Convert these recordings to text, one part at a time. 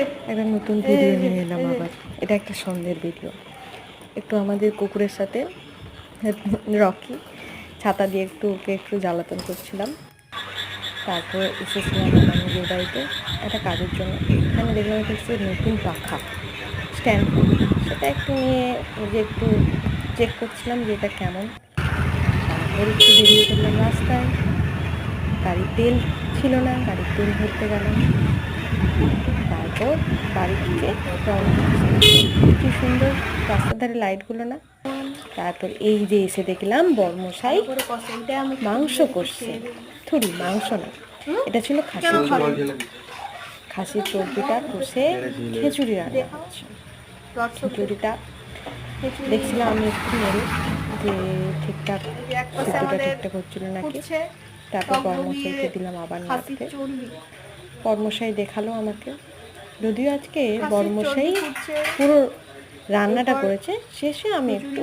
একটা নতুন ভিডিও নিয়ে এলাম আবার। এটা একটা সন্ধ্যের ভিডিও। একটু আমাদের কুকুরের সাথে রকি ছাতা দিয়ে ওকে একটু জ্বালাতন করছিলাম। তারপর এসেছিলাম আমার নিজের বাড়িতে একটা কাজের জন্য। এখানে দেখলাম একটা নতুন পাখা স্ট্যান্ড, সেটা একটু নিয়ে যে একটু চেক করছিলাম যে এটা কেমন। তারপর একটু বেরিয়ে পড়লাম রাস্তায়। গাড়ির তেল ছিল না, গাড়ির তেল ভরতে গেলাম। তারপর বাড়ি থেকে কি সুন্দর রাস্তার ধারে লাইটগুলো না। তারপর এই যে এসে দেখলাম বর্মশাই মাংস করছে। থুড়ি মাংস না, এটা ছিল খাসির চর্বি। খাসির চর্বিটা কষে খিচুড়ি রান্না করছে। খিচুড়িটা দেখছিলাম আমি একটু নেড়ে যে ঠিকঠাক সিদ্ধটা ঠিকঠাক হচ্ছিল নাকি। তারপর বর্মশাইকে দিলাম আবার নাড়তে। বর্মশাই দেখালো আমাকে, যদিও আজকে বর্মশাই পুরো রান্নাটা করেছে, শেষে আমি একটু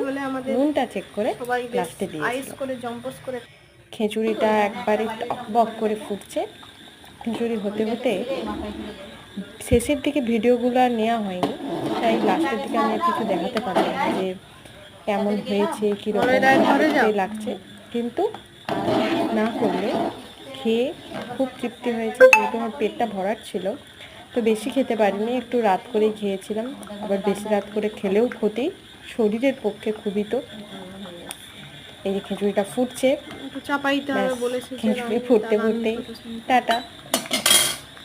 নুনটা চেক করে লাস্টে দিয়েছিলাম। খিচুড়িটা একবারে টকবক করে ফুটছে। খিচুড়ি হতে হতে শেষের দিকে ভিডিওগুলো আর নেওয়া হয়নি, তাই লাস্টের দিকে আমি কিছু দেখাতে পারলাম না যে কেমন হয়েছে, কীরকম লাগছে। কিন্তু না করলে খেয়ে খুব তৃপ্তি হয়েছে, যেহেতু আমার পেটটা ভরাট ছিল। তো বেশি খেতে পারিনি, একটু রাত করেই খেয়েছিলাম। আবার বেশি রাত করে খেলেও ক্ষতি, শরীরের পক্ষে খুবই। তো এই যে খিচুড়িটা ফুটছে, খিচুড়ি ফুটতে ফুটতে টাটা।